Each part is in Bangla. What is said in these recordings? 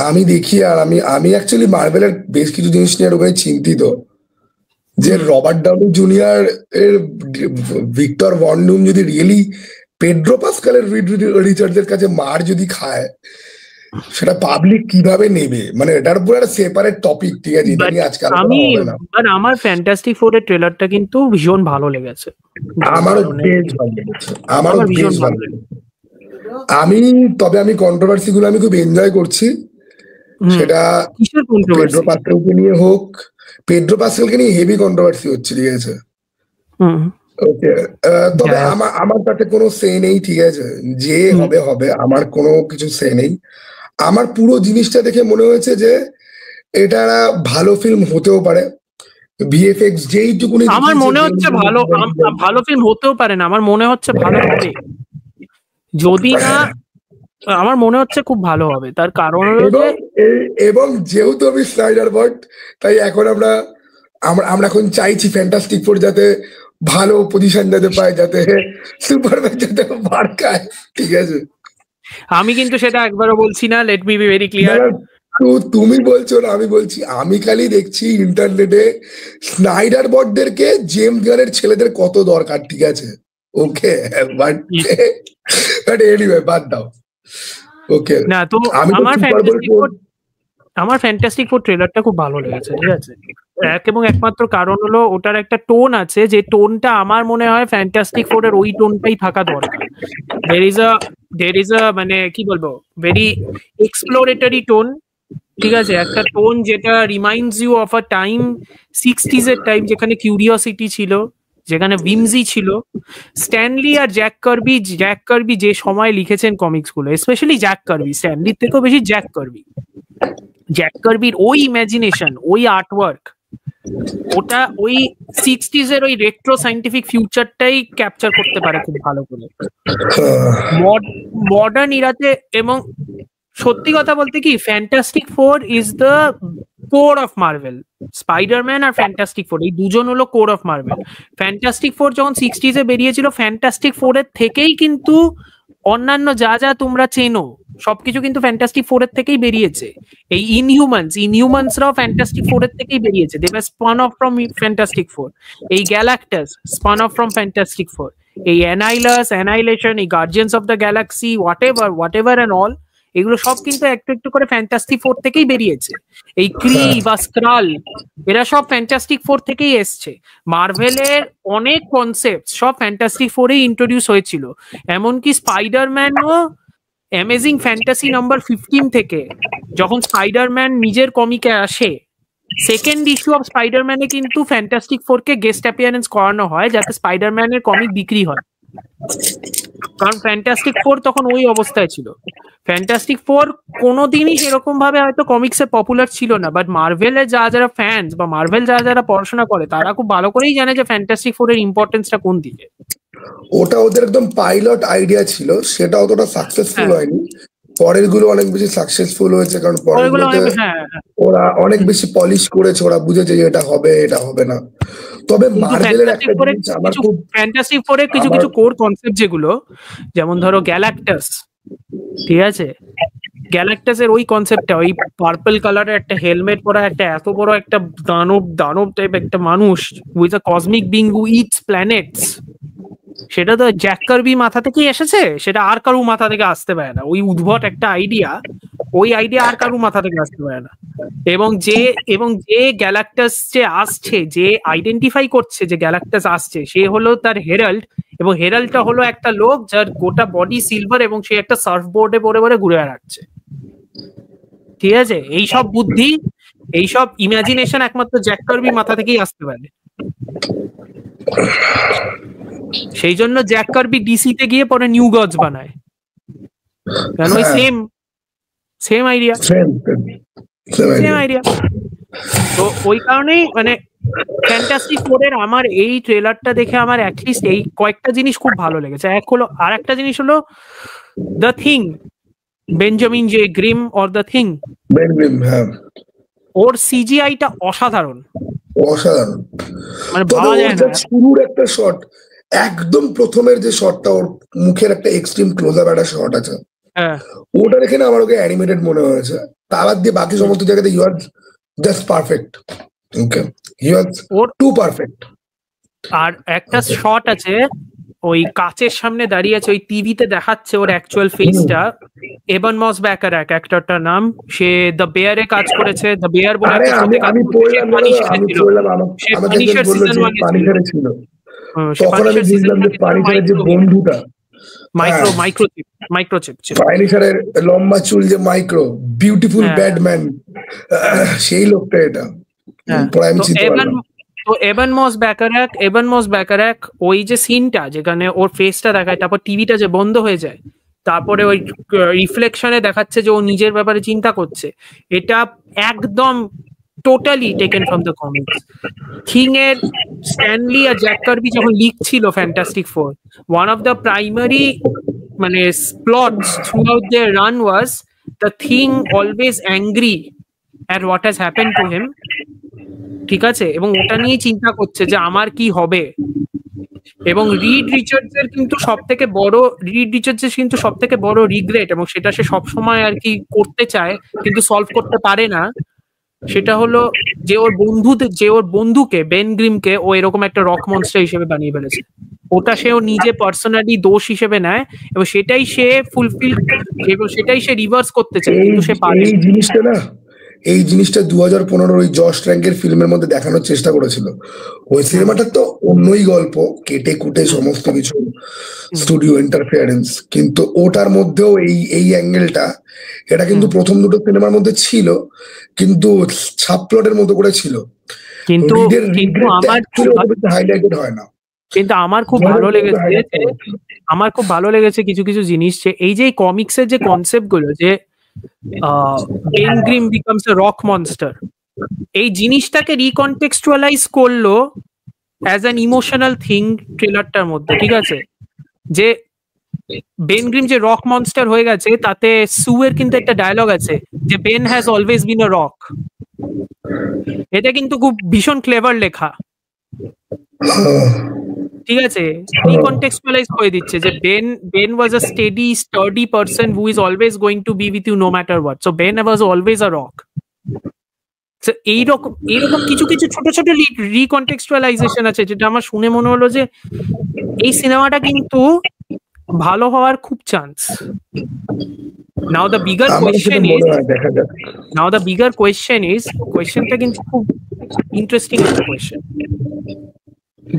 আমি দেখি, আর আমি আমি অ্যাকচুয়ালি মার্ভেলের বেশ কিছু জিনিস নিয়ে ওখানে চিন্তিত, যে রবার্ট ডাউনি জুনিয়র এর ভিক্টর ভন ডুম যদি রিয়েলি পেড্রো পাস্কালের রিচার্ডের কাছে মার যদি খায়, সেটা পাবলিক কিভাবে নেবে? মানে এটার উপর একটা সেপারেট টপিক, ঠিক আছে, এটা নিয়ে আজকে আলোচনা হবে না। আমার ফ্যান্টাস্টিক ফোর এর ট্রেলারটা কিন্তু ভীষণ ভালো লেগেছে, আমারও বেশ ভালো লেগেছে, আমারও বেশ ভালো লেগেছে। তবে আমি কন্ট্রোভার্সি গুলো আমি খুব এনজয় করছি, সেটা পেড্রো পাস্কালকে নিয়ে হোক, পেড্রো পাস্কালকে নিয়ে হেভি কন্ট্রোভার্সি হচ্ছে, ঠিক আছে। ওকে, তবে আমার তাতে কোনো সে নেই, ঠিক আছে, যে হবে হবে, আমার কোনো কিছু সে নেই। আমার পুরো জিনিসটা দেখে মনে হয়েছে যে এটা ভালো ফিল্ম হতেও পারে, ভিএফএক্স যেইটুকুনি আমার মনে হচ্ছে ভালো ফিল্ম হতেও পারে না, আমার মনে হচ্ছে ভালো হবে, যদি না আমার মনে হচ্ছে খুব ভালো হবে। তার কারণ হলো যে, এবং যেহেতু আমি স্নাইডার বট, তাই এখন আমরা এখন চাইছি ফ্যান্টাস্টিক ফোর যাতে ভালো পজিশন যাতে পায়, যাতে সুপারম্যান যাতে মার খায়, ঠিক আছে। আমি কিন্তু সেটা একবারও বলছি না, let me be very clear. তুমি বলছো না, আমি বলছি, আমি খালি দেখছি ইন্টারনেটে স্নাইডার বটদেরকে জেমস গানের ছেলেদের কত দরকার, ঠিক আছে, ওকে, বাট এনিওয়ে বাদ দাও, ওকে। না তো আমার ফ্যান্টাস্টিক ফোর ট্রেলারটা খুব ভালো লেগেছে, ঠিক আছে, এক এবং একমাত্র কারণ হলো ওটার একটা টোন আছে, যে টোনটা আমার মনে হয় ফ্যান্টাস্টিক ফোর এর ওই টোনটাই থাকা দরকার। দের ইজ আ মানে কি বলবো, ভেরি এক্সপ্লোরেটরি টোন, ঠিক আছে, একটা টোন যেটা reminds you of a time, 60s এর টাইম, যেখানে কিউরিওসিটি ছিল, যেখানে উইমজি ছিল। স্ট্যানলি আর জ্যাক কার্বি যে সময় লিখেছেন কমিক্স গুলো, স্পেশালি জ্যাক কার্বি, স্ট্যানলির থেকেও বেশি জ্যাক কার্বির ওই ইমাজিনেশন, ওই আর্টওয়ার্ক, ওটা ওই 60s এর ওই রেট্রো সায়েন্টিফিক ফিউচারটাই ক্যাপচার করতে পারে খুব ভালো করে মডার্ন ইরাতে। এবং সত্যি কথা বলতে কি, fantastic four is the core of Marvel. Spiderman আর ফ্যান্টাস্টিক ফোর, এই দুজন হলো core of Marvel. Fantastic four যখন 60s এ বেরিয়েছিল, ফ্যান্টাস্টিক ফোর এর থেকেই কিন্তু অন্যান্য যা যা তোমরা চেনো সবকিছু কিন্তু ফ্যান্টাস্টিক ফোর এর থেকেই বেরিয়েছে। এই ইনহিউম্যানসরাও ফ্যান্টাস্টিক ফোর এর থেকেই বেরিয়েছে, they were spawn off from Fantastic four. এই Galactus spawn off from Fantastic four. এই অ্যানাইলেশন, এই Guardians of the Galaxy, whatever and all, এগুলো সব কিন্তু একটু একটু করে ফ্যান্টাস্টিক ফোর থেকেই বেরিয়েছে। এই ক্রি বা স্ক্রাল, এরা সব ফ্যান্টাস্টিক ফোর থেকেই এসছে। মার্ভেলের অনেক কনসেপ্ট সব ফ্যান্টাস্টিক ফোরেই ইন্ট্রোডিউস হয়েছিল। এমনকি স্পাইডারম্যানও অ্যামেজিং ফ্যান্টাসি নাম্বার 15 থেকে যখন স্পাইডারম্যান নিজের কমিকে আসে, সেকেন্ড ইস্যু অফ স্পাইডারম্যানে কিন্তু ফ্যান্টাস্টিক ফোর কে গেস্ট অ্যাপিয়ারেন্স করানো হয়, যাতে স্পাইডারম্যানের কমিক বিক্রি হয়। কারণ ফ্যান্টাস্টিক ফোর তখন ওই অবস্থায় ছিল। ফ্যান্টাস্টিক ফোর কোনোদিনই সেরকম ভাবে হয়তো কমিক্সে পপুলার ছিল না, বাট মার্ভেলের যারা ফ্যান্স বা মার্ভেল যারা পড়াশোনা করে, তারা খুব ভালো করেই জানে যে ফ্যান্টাস্টিক ফোর এর ইম্পর্টেন্সটা কোন দিকে। ওটা ওদের একদম পাইলট আইডিয়া ছিল, সেটা অতটা সাকসেসফুল হয়নি। পরের গুলো অনেক বেশি সাকসেসফুল হয়েছে, কারণ পরের গুলোতে ওরা অনেক বেশি পলিশ করেছে, ওরা বুঝেছে যে এটা হবে এটা হবে না। তবে মার্ভেলের একটা জিনিস আমার খুব ফ্যান্টাস্টিক ফোর এর কিছু কিছু কোর কনসেপ্ট যেগুলো, যেমন ধরো গ্যালাক্টাস, ঠিক আছে, গ্যালাক্টাসের ওই কনসেপ্টটা, ওই পার্পল কালারের একটা হেলমেট পরা একটা এত বড় একটা দানব টাইপ একটা মানুষ with a cosmic being who it's planets, সেটা তো জ্যাক কার্বি মাথা থেকেই এসেছে, সেটা আর কারু মাথা থেকে আসতে পারে না। ওই উদ্ভট একটা আইডিয়া, ওই আইডিয়া আর কারু মাথা থেকে আসতে পারে না। এবং যে গ্যালাক্টাস যে আসছে, যে আইডেন্টিফাই করছে যে গ্যালাক্টাস আসছে, সে হলো তার হেরাল্ড, এবং হেরাল্ডটা হলো একটা লোক যার গোটা বডি সিলভার এবং সে একটা সার্ফবোর্ডে পরে পরে ঘুরে বেড়াচ্ছে, ঠিক আছে। এইসব বুদ্ধি, এইসব ইমাজিনেশন একমাত্র জ্যাক কার্বি মাথা থেকেই আসতে পারে। সেই জন্য জ্যাক কার্বি ডিসিতে গিয়ে পরে নিউ গডস বানায়, কেন ওই সেম আইডিয়া। তো ওই কারণেই মানে ফ্যান্টাস্টিক ফোর এর আমার এই ট্রেলারটা দেখে আমার অ্যাটলিস্ট এই কয়েকটা জিনিস খুব ভালো লেগেছে। এক হলো, আর একটা জিনিস হলো the Thing, Benjamin J Grimm or the Thing, ওর সিজিআইটা অসাধারণ, মানে ভাবা যায় না। শুরুর একটা শট, একদম প্রথমের যে শটটা, ওর মুখের একটা এক্সট্রিম ক্লোজ আপ একটা শট আছে, ওটা দেখে না আমার ওকে অ্যানিমেটেড মনে হয়েছে। তার বাদ দিয়ে বাকি সমস্ত জায়গাতে you are just perfect. Okay, you are too perfect. আর একটা শট আছে ওই কাচের সামনে দাঁড়িয়ে আছে, ওই টিভিতে দেখাচ্ছে ওর অ্যাকচুয়াল ফেসটা। এভান মস ব্যাকারাক অ্যাক্টরটার নাম, সে দ্য বেয়ারে কাজ করেছে, দ্য বেয়ার বলে একটা শোতে কাজ করেছে, সে পানিশার সিজন 1 ছিল। তখন আমি বুঝলাম যে পানিশারের যে বন্ধুটা মাইক্রোচিপ ছিল, পানিশারের লম্বা চুল যে মাইক্রো বিউটিফুল ব্যাডম্যান, সেই লোকটা এটা। পরে আমি চিনতে পারলাম। তো এভান মস ব্যাকারাক ওই যে সিনটা যেখানে ওর ফেসটা দেখায়, তারপর টিভিটা যে বন্ধ হয়ে যায়, তারপরে ওই রিফ্লেকশনে দেখাচ্ছে যে ও নিজের ব্যাপারে চিন্তা করছে, এটা একদম totally taken from the comics. King এর স্ট্যানলি আর জ্যাক কার্বি যখন লিখছিল Fantastic Four, one of the primary মানে plots throughout their run was the Thing always angry at what has happened to him, ঠিক আছে, এবং ওটা নিয়ে চিন্তা করছে যে আমার কি হবে। এবং রিড রিচার্ডসের কিন্তু সব থেকে বড় রিগ্রেট, এবং সেটা সে সবসময় আর কি করতে চায় কিন্তু সলভ করতে পারে না, সেটা হলো যে ওর বন্ধুকে বেন গ্রিমকে ও এরকম একটা রক মনস্টার হিসেবে বানিয়ে ফেলেছে। ওটা সে ও নিজে পার্সোনালি দোষ হিসেবে নেয় এবং সেটাই সে ফুলফিল এবং সেটাই সে রিভার্স করতে চায়, কিন্তু সে পারে। এই জিনিসটা 2015 ওই জশ ট্র্যাঙ্কের ফিল্মের মধ্যে দেখানোর চেষ্টা করেছিল। ওই সিনেমাটার তো অন্যই গল্প, কেটে কুটে সমস্ত কিছু স্টুডিও ইন্টারফিয়ারেন্স, কিন্তু ওটার মধ্যেও এই অ্যাঙ্গেলটা, এটা কিন্তু প্রথম দুটো সিনেমার মধ্যে ছিল, কিন্তু ছাপপ্লটের মতো করে ছিল, কিন্তু হাইলাইটেড হয় না। কিন্তু আমার খুব ভালো লেগেছে কিছু কিছু জিনিস, যে এই যে কমিক্সের যে কনসেপ্ট গুলো, যে Ben Grimm becomes a rock monster, এই জিনিসটাকে রিকনটেক্সচুয়ালাইজ করলো অ্যাজ অ্যান ইমোশনাল থিং ট্রেলারটার মধ্যে, ঠিক আছে, যে বেন গ্রিম যে রক মনস্টার হয়ে গেছে, তাতে সুয়ের কিন্তু একটা ডায়লগ আছে যে Ben has always been a rock. এটা কিন্তু খুব ভীষণ ক্লেভার লেখা, ঠিক আছে, রিকনটেক্সচুয়ালাইজ করে দিচ্ছে যে Ben was a steady person who is always going to be with you no matter what, so Ben was always a rock. এইরকম কিছু কিছু ছোট ছোট রিকনটেক্সচুয়ালাইজেশন আছে, যেটা আমার শুনে মনে হলো যে এই সিনেমাটা কিন্তু ভালো হওয়ার খুব chance. Now the bigger question is কোয়েশ্চেনটা কিন্তু খুব ইন্টারেস্টিং একটা কোয়েশ্চেন।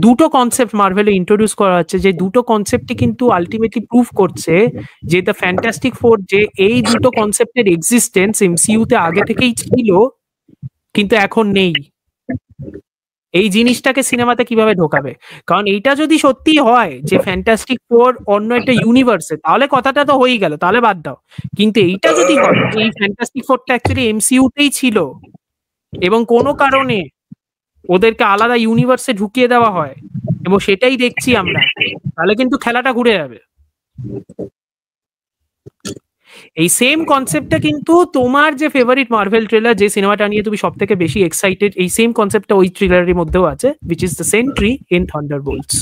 দুটো কনসেপ্ট মার্ভেলে ইন্ট্রোডিউস করা হচ্ছে, যে দুটো কনসেপ্টই কিন্তু আলটিমেটলি প্রুভ করছে যে দ্য ফ্যান্টাস্টিক ফোর, যে এই দুটো কনসেপ্টের এক্সিস্টেন্স এমসিইউতে আগে থেকেই ছিল কিন্তু এখন নেই। এই জিনিসটাকে সিনেমাতে কিভাবে ঢোকাবে? কারণ এইটা যদি সত্যি হয় যে ফ্যান্টাস্টিক ফোর অন্য একটা ইউনিভার্সে, তাহলে কথাটা তো হয়েই গেল, তাহলে বাদ দাও। কিন্তু এইটা যদি হয় এই ফ্যান্টাস্টিক ফোরটা অ্যাকচুয়ালি এমসিইউতেই ছিল এবং কোনো কারণে ওদেরকে আলাদা ইউনিভার্সে ঢুকিয়ে দেওয়া হয় এবং সেটাই দেখছি আমরা, তাহলে কিন্তু খেলাটা ঘুরে যাবে। এই সেম কনসেপ্টটা কিন্তু তোমার যে ফেভারিট মার্ভেল ট্রেলার, যে সিনেমাটা নিয়ে তুমি সব থেকে বেশি এক্সাইটেড, এই সেম কনসেপ্টটা ওই ট্রেলারের মধ্যেও আছে, which is the Sentry in Thunderbolts.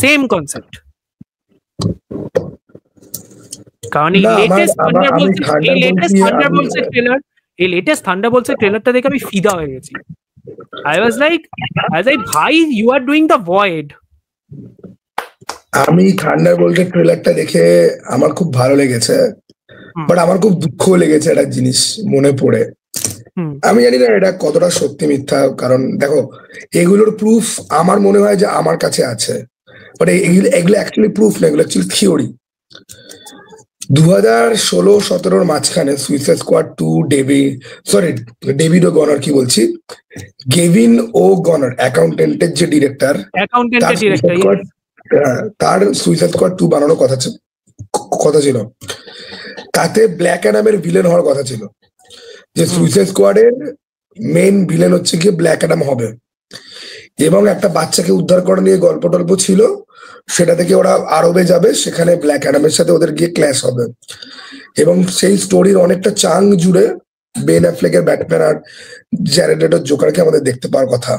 Same concept. কারণ এই লেটেস্ট থান্ডারবোল্টস এর ট্রেলারটা দেখে আমি ফিদা হয়ে গেছি। I was like ভাই, you are doing the void. আমি থান্ডারবোল্টের ট্রেলারটা দেখে আমার খুব ভালো লেগেছে, বাট আমার খুব দুঃখ লেগেছে একটা জিনিস মনে পড়ে। আমি জানি না এটা কতটা সত্যি মিথ্যা, কারণ দেখো এগুলোর প্রুফ আমার মনে হয় যে আমার কাছে আছে, বাট এগুলো অ্যাকচুয়ালি প্রুফ না, এগুলো অ্যাকচুয়ালি থিওরি। 2016-17 মাঝখানে সুইসাইড স্কোয়াড 2 ডেভিড ও গনার, কি বলছি, গেভিন ও গনার, অ্যাকাউন্টেন্টের যে ডিরেক্টর, তার সুইসাইড স্কোয়াড 2 বানানোর কথা ছিল। তাতে ব্ল্যাক অ্যাডামের ভিলেন হওয়ার কথা ছিল, যে সুইসাইড স্কোয়াডের মেইন ভিলেন হচ্ছে গিয়ে ব্ল্যাক অ্যাডাম হবে, এবং একটা বাচ্চাকে উদ্ধার করা নিয়ে গল্প টল্প ছিল। সেটা থেকে ওরা আরবে যাবে, সেখানে ব্ল্যাক অ্যাডামের সাথে ওদের গিয়ে ক্ল্যাশ হবে, এবং সেই স্টোরির অনেকটা চাং জুড়ে বেন অ্যাফ্লেকের ব্যাটম্যান আর জ্যারেড লেটোর জোকারকে আমাদের দেখতে পাওয়ার কথা।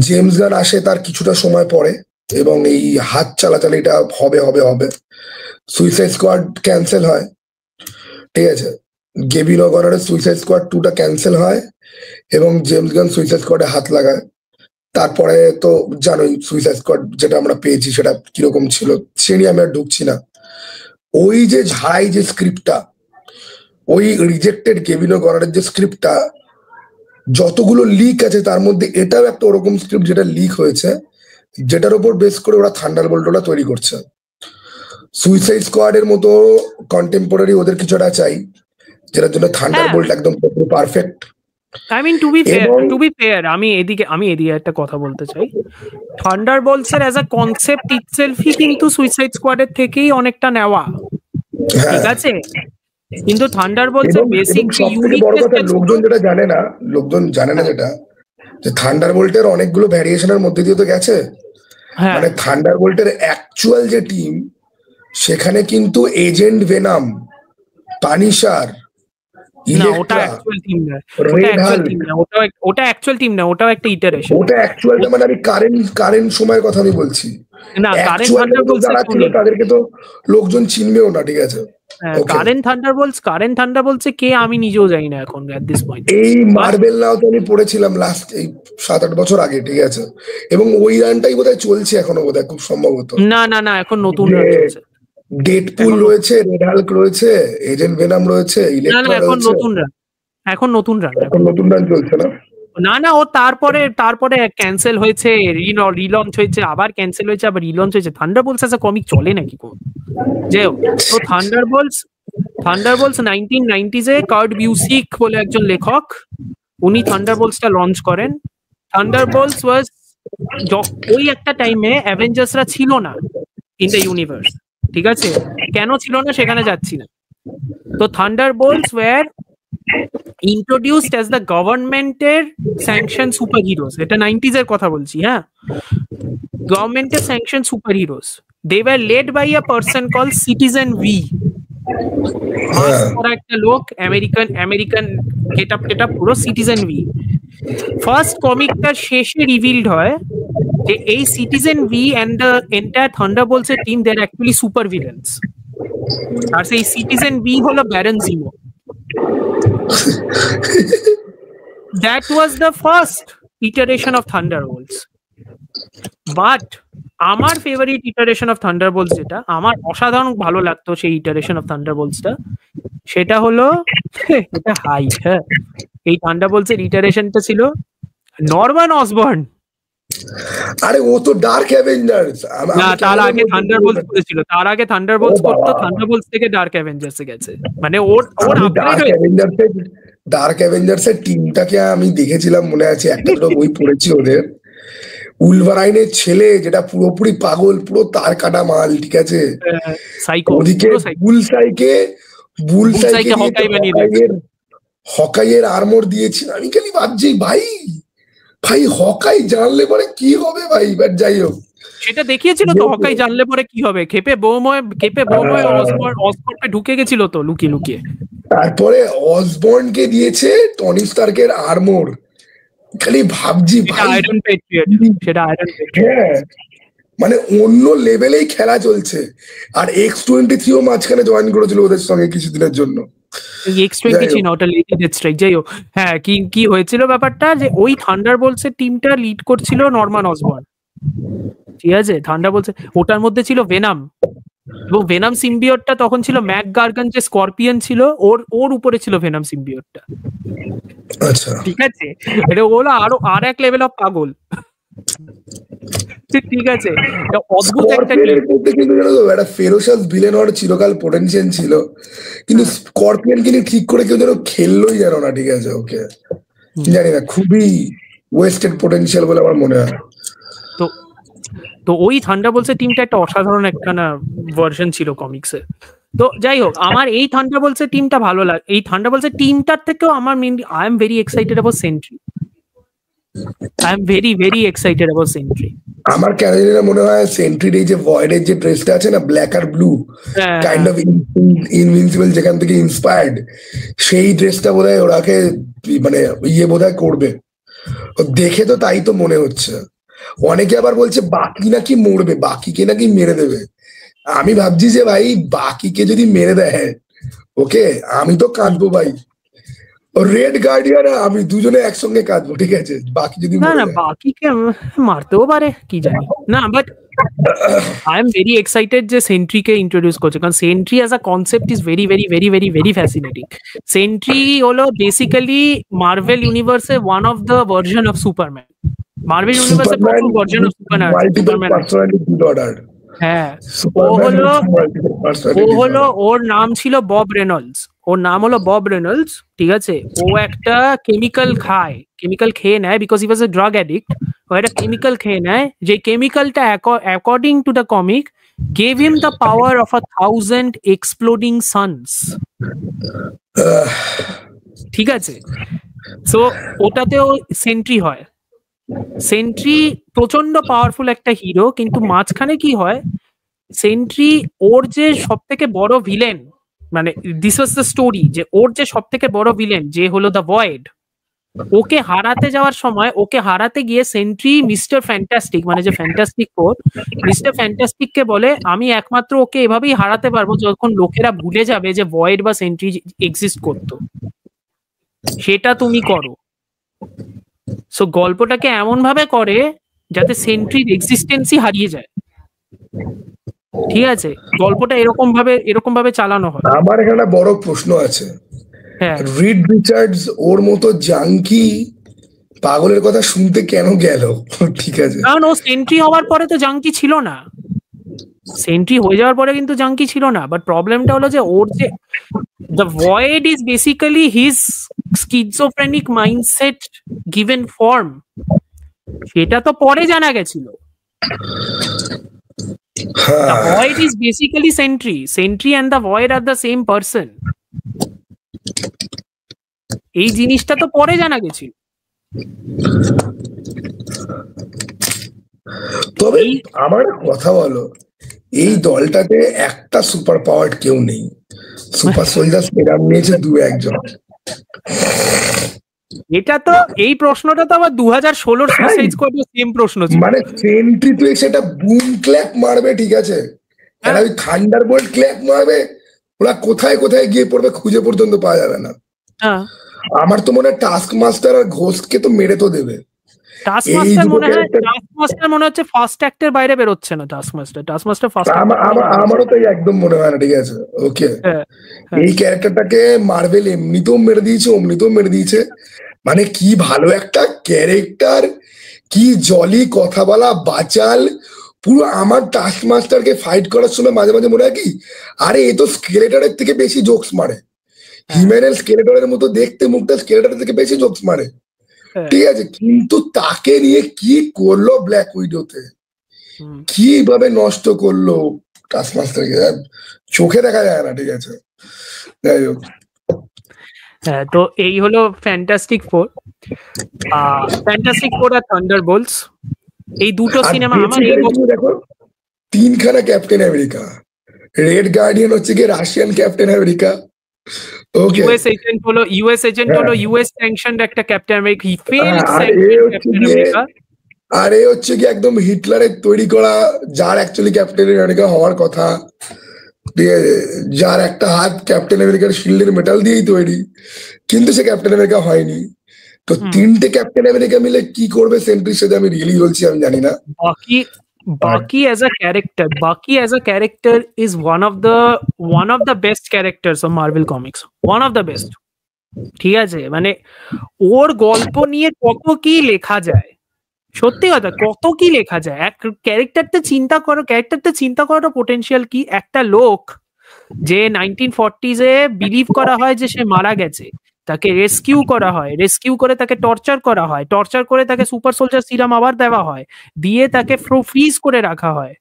জেমস গান আসে তার কিছুটা সময় পরে, এবং এই হাত চালাচালিটা হবে। সুইসাইড স্কোয়াড ক্যান্সেল হয়, ঠিক আছে, গেভিন ওকনারের সুইসাইড স্কোয়াড 2টা ক্যান্সেল হয় এবং জেমস গান সুইসাইড স্কোয়াডে হাত লাগায়। তারপরে তো জানোই সুইসাইড স্কোয়াড যেটা আমরা পেয়েছি সেটা কিরকম ছিল, সে নিয়ে আমি আর ঢুকছি না। ওই যে ঝাড়াই যে স্ক্রিপ্টটা, ওই রিজেক্টেড গেভিন ওকনারের যে স্ক্রিপ্টটা, যতগুলো লিক আছে তার মধ্যে এটাও একটা ওরকম স্ক্রিপ্ট যেটা লিক হয়েছে, যেটার উপর বেস করে ওরা থান্ডারবোল্টটা তৈরি করছে। সুইসাইড স্কোয়াডের মতো কন্টেম্পোরারি ওদের কিছু একটা চাই, যেটার জন্য থান্ডারবোল্ট একদম perfect. I mean to be fair আমি এদিকে একটা কথা বলতে চাই, থান্ডারবোল্টস এর অ্যাজ আ কনসেপ্ট ইটসেলফই কিন্তু সুইসাইড স্কোয়াডের থেকেই অনেকটা নেওয়া, ঠিক আছে, কিন্তু থান্ডারবোল্টস এর বেসিক লোকজন জানে না যেটা, যে থান্ডারবোল্টের অনেকগুলো ভ্যারিয়েশনের মধ্যে দিয়ে তো গেছে। মানে থান্ডারবোল্টের অ্যাকচুয়াল যে টিম, সেখানে কিন্তু এজেন্ট ভেনাম, পানিশার, ওটা অ্যাকচুয়াল টিম না, ওটাও একটা ইটারেশন। ওটা অ্যাকচুয়ালটা মানে আমি কারেন্ট সময়ের কথা আমি বলছি না, তাদেরকে তো লোকজন চিনবেও না, ঠিক আছে। কারেন্ট থান্ডারবোল্টস কে আমি নিজেও জানি না এখন এট দিস পয়েন্ট। এই মার্বেল নাও তো আমি পড়েছিলাম লাস্ট এই 7-8 বছর আগে, ঠিক আছে, এবং ওই রানটাই বোধহয় চলছে এখনো, বোধহয় খুব সম্ভবত। না এখন নতুন রান চলছে, ডেডপুল রয়েছে, রেড হাল্ক রয়েছে, এজেন্ট ভেনাম রয়েছে, ইলেকট্রা এখন নতুন রান চলছে না ও তারপরে ক্যান্সেল হয়েছে, রিলঞ্চ হয়েছে, আবার ক্যান্সেল হয়েছে, আবার রিলঞ্চ হয়েছে। থান্ডারবোল্টস এস আ কমিক চলে নাকি কোন? যাই হোক, তো থান্ডারবোল্টস 1990s কার্ট বিউসিক বলে একজন লেখক, উনি থান্ডারবোল্টসটা লঞ্চ করেন। থান্ডারবোল্টস ওয়াজ ওই একটা টাইমে অ্যাভেঞ্জার্সরা ছিল না ইন দ্য ইউনিভার্স, ঠিক আছে, কেন ছিল না সেখানে যাচ্ছি না। তো Thunderbolts were introduced as the গভর্নমেন্টের স্যাংশন সুপার হিরোস, এটা 90s এর কথা বলছি, হ্যাঁ, গভর্নমেন্টের sanction super heroes. They were led by a person called Citizen V, একটা লোক, আমেরিকান গেটআপ পুরো সিটিজেন ভি। ফার্স্ট কমিকটার শেষে রিভিলড হয় যে এই Citizen V and the entire Thunderbolts এর টিম, they are actually super villains. আর সেই সিটিজেন ভি হলো Baron Zemo. That was the first iteration of Thunderbolts. But আমার ফেভারিট ইটারেশন অফ থান্ডারবোল্টস, যেটা আমার অসাধারণ ভালো লাগতো সেই ইটারেশন অফ থান্ডারবোল্টসটা, সেটা হলো এটা হাইট, হ্যাঁ, এই থান্ডারবোল্টস এর ইটারেশনটা ছিল নরম্যান অসবর্ন। আরে ও তো ডার্ক অ্যাভেঞ্জার্স, না, তার আগে থান্ডারবোল্টস করেছিল, তার আগে থান্ডারবোল্টস করতো, থান্ডারবোল্টস থেকে ডার্ক অ্যাভেঞ্জার্স এ গেছে, মানে ওর ডার্ক অ্যাভেঞ্জার্স এর টিমটাকে আমি দেখেছিলাম, মনে আছে, একটা দুটো বই পড়েছি ওদের। উলভারাইনের ছেলে যেটা পুরোপুরি পাগল, পুরো তার কাটা মাল, ঠিক আছে, ওদিকে বুলসাইকে হকাইয়ের আর্মর দিয়েছি। আমি খালি ভাবছি ভাই হকাই জানলে পরে কি হবে ভাই, বাট যাই হোক, সেটা দেখিয়েছিল তো, হকাই জানলে পরে কি হবে, খেপে বৌময় অসবর্নকে ঢুকে গেছিল তো লুকিয়ে। তারপরে অসবর্নকে দিয়েছে টনি স্টার্কের আর্মর। খালি ভাবছি হ্যাঁ, মানে অন্য লেভেলেই খেলা চলছে। আর X-23 মাঝখানে জয়েন করেছিল ওদের সঙ্গে কিছুদিনের জন্য। যাই হোক, হ্যাঁ, কি হয়েছিল ব্যাপারটা, যে ওই থান্ডারবোল্টস এর টিমটা লিড করছিল নরম্যান অসবর্ন, ঠিক আছে। থান্ডারবোল্টস ওটার মধ্যে ছিল ভেনাম, এবং ভেনাম সিম্বিওটটা তখন ছিল ম্যাক গার্গান, যে স্করপিয়ন ছিল, ওর উপরে ছিল ভেনাম সিম্বিওটটা, আচ্ছা, ঠিক আছে। এটা হলো আর এক লেভেল অফ পাগল, ঠিক আছে। অদ্ভুত একটা ফেরোসাস ভিলেন হওয়ার চিরকাল পোটেনশিয়াল ছিল, কিন্তু স্করপিয়নকে নিয়ে ঠিক করে কেউ যেন খেললোই জানো না, ঠিক আছে, ওকে জানি না, খুবই ওয়েস্টেড পোটেনশিয়াল বলে আমার মনে হয়। তো ওই থান্ডারবোল্টস এর টিমটা একটা অসাধারণ একটা না ভার্সন ছিল কমিক্সে। তো যাই হোক, আমার এই থান্ডারবোল্টস এর টিমটা ভালো লাগে। এই থান্ডারবোল্টস এর টিমটার থেকেও আমার mainly I am very excited about sentry. Very excited about sentry. আমার কেন জানি না মনে হয় সেন্ট্রির এই যে ভয়েডের যে ড্রেসটা আছে না, ব্ল্যাক আর ব্লু, কাইন্ড অফ ইনভিনসিবল, যেখান থেকে ইন্সপায়ার্ড, সেই ড্রেসটা বোধহয় ওরাকে মানে বোধহয় করবে। দেখে তো তাই তো মনে হচ্ছে। অনেকে আবার বলছে বাকি নাকি মরবে, বাকিকে নাকি মেরে দেবে, আমি ভাবছি যে ভাই বাকিকে যদি মেরে দেয় ওকে আমি তো কাঁদবো ভাই, রেড গার্ডিয়ান আমি দুজনে একসঙ্গে কাঁদবো, ঠিক আছে, বাকি যদি না না বাকিকে মারতেও পারে কি জানি না, but I am very excited যে সেন্ট্রিকে ইন্ট্রোডিউস করছে, কারণ Sentry as a concept is very very very very very fascinating. Sentry হলো বেসিক্যালি মার্ভেল ইউনিভার্সে one of the version of Superman. Marvel ইউনিভার্সে প্রচুর ভার্সন অফ সুপারম্যান আছে। হ্যাঁ, ও হলো ওর নাম ছিল বব রেনল্ডস, ওর নাম হলো বব রেনল্ডস, ঠিক আছে। ও একটা কেমিক্যাল খেয়ে নেয়, because he was a drug addict. ও একটা কেমিক্যাল খেয়ে নেয়, যে কেমিক্যালটা according to the comic gave him the power of 1000 exploding suns, ঠিক আছে। সো ওটাতেও সেন্ট্রি হয়। সেন্ট্রি প্রচন্ড পাওয়ারফুল একটা হিরো, কিন্তু মাঝখানে কি হয়, সেন্ট্রি ওর যে সব থেকে বড় ভিলেন, মানে দিস ওয়াজ দ্য স্টোরি, যে ওর যে সব থেকে বড় ভিলেন যে হলো দ্য ভয়েড, ওকে হারাতে যাওয়ার সময়, ওকে হারাতে গিয়ে সেন্ট্রি মিস্টার ফ্যান্টাস্টিক, মানে যে ফ্যান্টাস্টিক ফোর, মিস্টার ফ্যান্টাস্টিককে বলে আমি একমাত্র ওকে এভাবেই হারাতে পারবো যখন লোকেরা ভুলে যাবে যে ভয়েড বা সেন্ট্রি এক্সিস্ট করতো, সেটা তুমি করো। সো গল্পটাকে এমন ভাবে করে যাতে সেন্ট্রির এক্সিস্টেন্সই হারিয়ে যায়, ঠিক আছে। গল্পটা এরকম ভাবে চালানো হয়। আমার এখানে বড় প্রশ্ন আছে, রিড রিচার্ডস ওর মতো জাঙ্কি পাগলের কথা শুনতে কেন গেল? ঠিক আছে, কারণ ও সেন্ট্রি হওয়ার পরে তো জাঙ্কি ছিল না, সেন্ট্রি হয়ে যাওয়ার পরে কিন্তু জাঙ্কি ছিল না। বাট প্রবলেমটা হলো যে ওর যে the void is basically his schizophrenic mindset given form, সেটা তো পরে জানা গেছিল। The void is basically Sentry. Sentry and the void are the same person. এই জিনিসটা তো পরে জানা গেছিল। তবে আমার কথা বলো, এই দলটাতে একটা সুপার পাওয়ার কেউ নেই, সুপার সোলজার সেরাম নিয়েছে দু একজন। এটা তো এই প্রশ্নটা তো আবার 2016 সুইসাইড স্কোয়াডের সেম প্রশ্ন ছিল, মানে সেন্ট্রি তো সেটা বুম ক্ল্যাপ মারবে, ঠিক আছে, আর ওই থান্ডারবোল্ট ক্ল্যাপ মারবে, ওরা কোথায় কোথায় গিয়ে পড়বে খুঁজে পর্যন্ত পাওয়া যাবে না। আমার তো মনে হয় টাস্ক মাস্টার আর ঘোস্টকে তো মেরে তো দেবে। টাস্ক মাস্টার মনে হচ্ছে ফার্স্ট অ্যাক্টের বাইরে বেরোচ্ছে না। টাস্ক মাস্টার ফার্স্ট, আমারও তো একদম মনে হয় না, ঠিক আছে, ওকে। এই ক্যারেক্টারটাকে মার্ভেল এমনিতেও মেরে দিয়েছে, অমনিতেও মেরে দিয়েছে, মানে কি ভালো একটা ক্যারেক্টার, কি জলি কথা বলা, বাচাল পুরো। আমার টাস্ক মাস্টারকে ফাইট করার সময় মাঝে মাঝে মনে হয় কি, আরে এ তো স্কেলেটরের থেকে বেশি জোকস মারে, হিউম্যানের স্কেলেটরের মতো দেখতে, মুখটা স্কেলেটরের থেকে বেশি জোকস মারে, ঠিক আছে। কিন্তু তাকে নিয়ে কি করলো ব্ল্যাক উইডোতে, কিভাবে নষ্ট করলো টাস্ক মাস্টারকে, চোখে দেখা যায় না, ঠিক আছে। যাই হোক, হ্যাঁ, তো এই হলো ফ্যান্টাস্টিক ফোর। ফ্যান্টাস্টিক ফোর আর থান্ডারবোল্টস, এই দুটো সিনেমা আমার এই বছর দেখো, তিনখানা ক্যাপ্টেন আমেরিকা, রেড গার্ডিয়ান হচ্ছে কি রাশিয়ান ক্যাপ্টেন আমেরিকা, ওকে, ইউএস এজেন্ট হলো ইউএস স্যাংশনড একটা ক্যাপ্টেন আমেরিকা, হি ফেলড ক্যাপ্টেন আমেরিকা, আর এ হচ্ছে কি একদম হিটলারের তৈরি করা, যার অ্যাকচুয়ালি ক্যাপ্টেন আমেরিকা হওয়ার কথা, ঠিক আছে, যার একটা হাত ক্যাপ্টেন আমেরিকার শিল্ডের মেটাল দিয়েই তৈরি, কিন্তু সে ক্যাপ্টেন আমেরিকা হয়নি। তো তিনটে ক্যাপ্টেন আমেরিকা মিলে কি করবে সেন্ট্রির সাথে, আমি রিয়েলি বলছি আমি জানি না। Bucky as a character is one of the best characters of Marvel Comics, one of the best, ঠিক আছে। মানে ওর গল্প নিয়ে কত কি লেখা যায়, সত্যি কথা, কত কি লেখা যায়। এক ক্যারেক্টারটা চিন্তা করো পোটেনশিয়াল কি, একটা লোক যে 1940s বিলিভ করা হয় যে সে মারা গেছে, তাকে রেস্কিউ করা হয়, রেস্কিউ করে তাকে টর্চার করা হয়, টর্চার করে তাকে সুপার সোলজার সিরাম আবার দেওয়া হয়, দিয়ে তাকে ফ্রিজ করে রাখা হয়।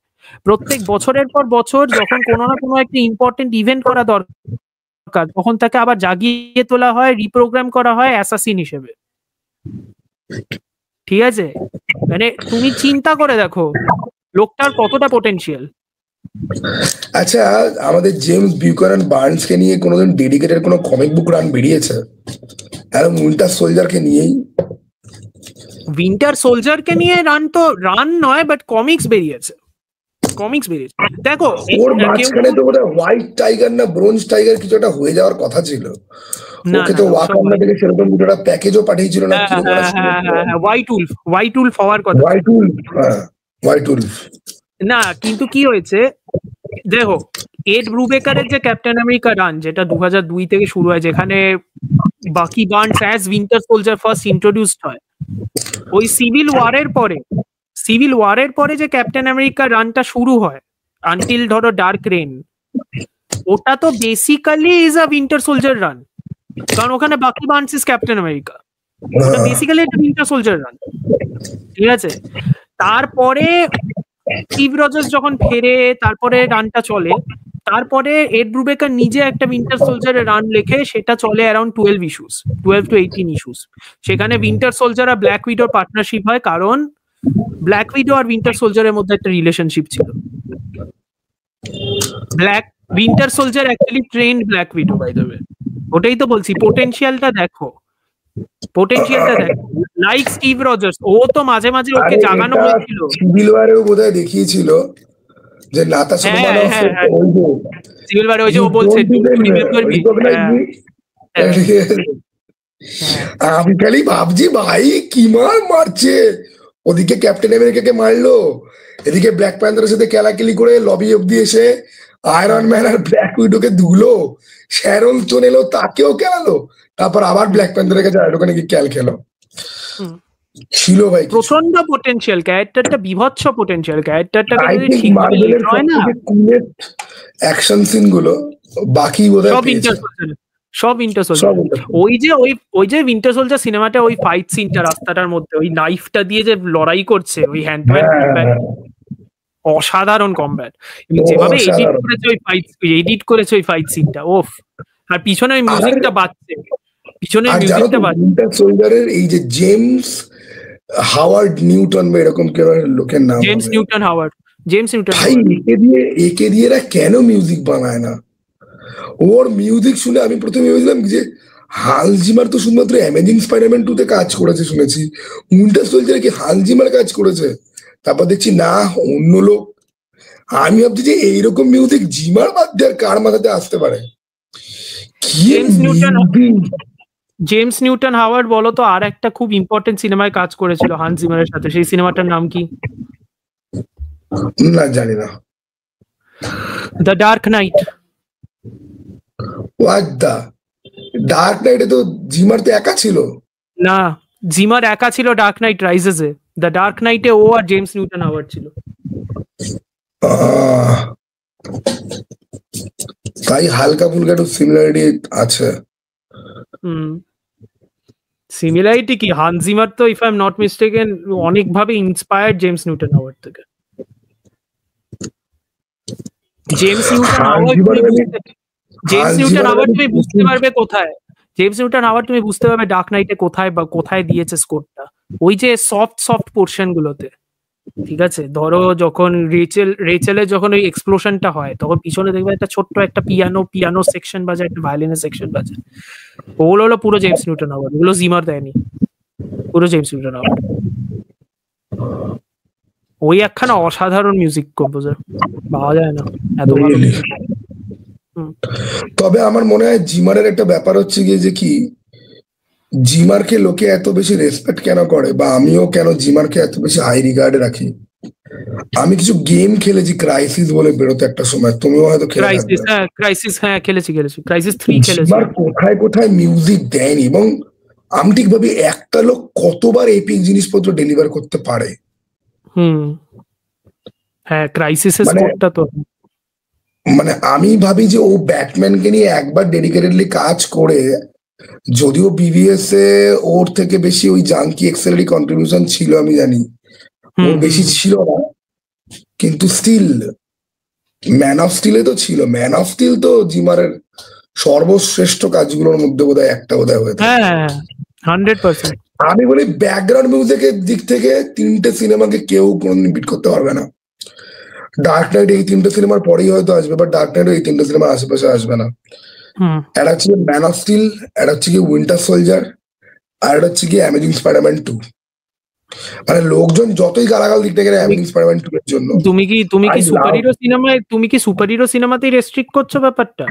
প্রত্যেক বছরের পর বছর যখন কোনো না কোনো একটা ইম্পর্টেন্ট ইভেন্ট করা দরকার, তখন তাকে আবার জাগিয়ে তোলা হয়, রিপ্রোগ্রাম করা হয় অ্যাসাসিন হিসেবে, ঠিক আছে। মানে তুমি চিন্তা করে দেখো লোকটার কতটা পোটেনশিয়াল। আচ্ছা, আমাদের জেমস বিউকানান বার্নসকে নিয়ে কোনোদিন ডেডিকেটেড কোনো কমিক বুক রান বেরিয়েছে? আর উইন্টার সোলজারকে নিয়েই, উইন্টার সোলজারকে নিয়ে রান নয়, বাট কমিক্স বেরিয়েছে। কমিক্স বেরিয়েছে। দেখো ওর মাঝখানে তো বোধহয় হোয়াইট টাইগার না ব্রোঞ্জ টাইগার কিছু একটা হয়ে যাওয়ার কথা ছিল, ওকে তো ওয়াকান্ডা থেকে সেরকম একটা প্যাকেজও পাঠিয়েছিল না, কি হোয়াইট উলফ হওয়ার কথা। হোয়াইট উলফ না, কিন্তু কি হয়েছে দেখো, এড ব্রুবেকারের যে ক্যাপ্টেন আমেরিকা রান, যেটা 2002 থেকে শুরু হয়, যেখানে Bucky Barnes as winter soldier first introduced হয়, ওই সিভিল ওয়ারের পরে যে ক্যাপ্টেন আমেরিকা রানটা শুরু হয় আনটিল ধরো ডার্ক রেইন, ওটা তো basically is a winter soldier run, কারণ ওখানে বাকি বার্নস ইজ ক্যাপ্টেন আমেরিকা, ওটা বেসিক্যালি একটা উইন্টার সোলজার রান, ঠিক আছে। তারপরে স্টিভ রজার্স যখন ফেরে, তারপরে রানটা চলে, তারপরে এড ব্রুবেকার নিজে একটা উইন্টার সোলজারের রান লেখে, সেটা চলে অ্যারাউন্ড 12 to 18 ইস্যুস। সেখানে উইন্টার সোলজার আর ব্ল্যাক উইডোর পার্টনারশিপ হয়, কারণ ব্ল্যাক উইডো আর উইন্টার সোলজারের মধ্যে একটা রিলেশনশিপ ছিল। Winter soldier actually trained black widow, by the way. ওটাই তো বলছি, পোটেনশিয়ালটা দেখো লাইক স্টিভ রজার্স, ও তো মাঝে মাঝে ওকে জাগানো হয়েছিল। সিভিল ওয়ারেও বোধহয় দেখিয়েছিল যে নাতাশা রোমানফ, সিভিল ওয়ারে ওই যে ও বলছে আমি খালি ভাবছি ভাই কি মারছে, ওদিকে ক্যাপ্টেন আমেরিকাকে মারলো, এদিকে ব্ল্যাক প্যান্থারের সাথে কেলাকেলি করে লবি অব্দি এসে আয়রন ম্যান আর ব্ল্যাক উইডোকে ধুলো, শ্যারন স্টোন এলো তাকেও খেলালো, তারপর আবার ব্ল্যাক প্যান্থারের কাছে ওখানে কি ক্যাল খেলো। ছিল ভাই প্রচন্ড পোটেনশিয়াল ক্যারেক্টারটা, বিভৎস পোটেনশিয়াল ক্যারেক্টারটাকে যদি ঠিক হয় না, অ্যাকশন সিন গুলো বাকি বোধহয় সব উইন্টার সোলজার। ওই যে উইন্টার সোলজার সিনেমাটা, ওই ফাইট সিনটা রাস্তাটার মধ্যে, ওই নাইফটা দিয়ে যে লড়াই করছে, ওই হ্যান্ড টু হ্যান্ড কমব্যাট, অসাধারণ কমব্যাট, যেভাবে এডিট করেছে ওই ফাইট সিনটা, ওফ। আর পিছনে ওই মিউজিকটা বাজছে, উইন্টার সোলজারের এই যে জেমস হাওয়ার্ড নিউটন বা এরকম কেউ লোকের নাম, জেমস নিউটন হাওয়ার্ড, ভাই একে দিয়ে এরা কেন মিউজিক বানায় না? ওর মিউজিক শুনে আমি প্রথমে ভেবেছিলাম যে হান্স জিমার তো শুধুমাত্র অ্যামেজিং স্পাইডারম্যান 2 তে কাজ করেছে শুনেছি, উইন্টার সোলজারে কি হান্স জিমার কাজ করেছে? তারপর দেখছি না, অন্য লোক। আমি ভাবছি যে এইরকম মিউজিক জিমার বাদ দিয়ে আর কার মাথাতে আসতে পারে? জেমস নিউটন হাওয়ার্ড বলো তো আর একটা খুব ইম্পর্টেন্ট সিনেমায় কাজ করেছিল হান্স জিমারের সাথে, সেই সিনেমাটার নাম কি? না জানি না। The dark night. ডার্ক নাইটে তো জিমার তো একা ছিল না, জিমার একা ছিল dark night rises A, the dark নাইটে ও আর জেমস নিউটন হাওয়ার্ড ছিল। তাই হালকা ফুলকা একটু সিমিলারিটি আছে। সিমিলারিটি কি, হান্স জিমার তো if I am not mistaken অনেকভাবে ইন্সপায়ার্ড জেমস নিউটন হাওয়ার্ড থেকে। জেমস নিউটন হাওয়ার্ড তুমি বুঝতে পারবে কোথায়, জেমস নিউটন হাওয়ার্ড তুমি বুঝতে পারবে ডার্ক নাইটে কোথায় বা কোথায় দিয়েছে স্কোরটা, ওই যে সফট পোর্শন গুলোতে, ঠিক আছে। ধরো যখন রেচেলের যখন ওই এক্সপ্লোশনটা হয়, তখন পিছনে দেখবে একটা ছোট্ট একটা পিয়ানো সেকশন বাজে, একটা ভায়োলিনের সেকশন বাজে, ওগুলো হলো পুরো জেমস নিউটন হাওয়ার্ড, ওগুলো জিমার দেয়নি, পুরো জেমস নিউটন হাওয়ার্ড। ওই একখানা অসাধারণ মিউজিক কম্পোজার, পাওয়া যায় না এত ভালো। তবে আমার মনে হয় জিমারের একটা ব্যাপার হচ্ছে গিয়ে যে কি, জিমারকে লোকে এত বেশি রেসপেক্ট কেন করে, বা আমিও কেন জিমারকে এত বেশি হাই রিগার্ডে রাখি। আমি কিছু গেম খেলেছি, ক্রাইসিস বলে বেরোতে একটা সময়, তুমিও হয়তো খেলেছি, ক্রাইসিস 3 খেলেছি। কোথায় কোথায় মিউজিক দেয়নি, এবং আমি ঠিক ভাবি একটা লোক কতবার এপিক জিনিসপত্র ডেলিভার করতে পারে। হ্যাঁ, ক্রাইসিসের স্কোরটা তো মানে আমি ভাবি যে ও ব্যাটম্যানকে নিয়ে একবার ডেডিকেটেডলি কাজ করে, যদিও বিবিএস এ ওর থেকে বেশি ওই জাঙ্কি এক্সেলেরই কন্ট্রিবিউশন ছিল আমি জানি, ওর বেশি ছিল না, কিন্তু স্টিল ম্যান অফ স্টিলে তো ছিল। ম্যান অফ স্টিল তো জিমারের সর্বশ্রেষ্ঠ কাজগুলোর মধ্যে বোধহয় একটা হয়ে থাকে। 100%। আমি বলি ব্যাকগ্রাউন্ড মিউজিকের দিক থেকে 3টে সিনেমাকে কেউ কোনোদিন বিট করতে পারবে না। ডার্ক নাইট এই 3টে সিনেমার পরেই হয়তো আসবে, বাট ডার্ক নাইট এই 3টে সিনেমার আশেপাশে আসবে না। একটা হচ্ছে ম্যান অফ স্টিল, একটা হচ্ছে কি উইন্টার সোলজার, আর একটা হচ্ছে কি অ্যামেজিং স্পাইডারম্যান 2। মানে লোকজন যতই গালাগাল দিতে গেলে অ্যামেজিং স্পাইডারম্যান 2 এর জন্য। তুমি কি সুপার হিরো সিনেমাতেই রেস্ট্রিক্ট করছো ব্যাপারটা?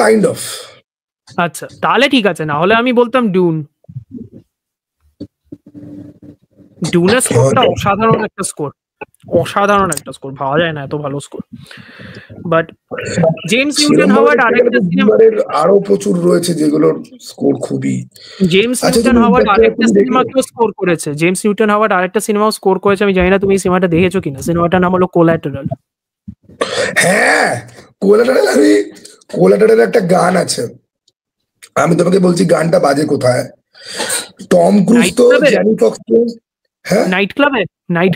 Kind of. আচ্ছা তাহলে ঠিক আছে, না হলে আমি বলতাম ডুনের স্কোরটা অসাধারণ একটা স্কোর, ভাবা যায় না এত ভালো score. But James Newton Howard আরেকটা সিনেমা, আরো প্রচুর রয়েছে যেগুলোর স্কোর খুবই। জেমস নিউটন হাওয়ার্ড আরেকটা সিনেমাকেও স্কোর করেছে, স্কোর করেছে, আমি জানি না তুমি এই সিনেমাটা দেখেছো কিনা। সিনেমাটার নাম হলো কোল্যাটারাল। হ্যাঁ, কোল্যাটারাল একটা গান আছে, আমি তোমাকে বলছি গানটা বাজে কোথায়। টম ক্রুজ তো জ্যানি ফক্সকে, হ্যাঁ নাইট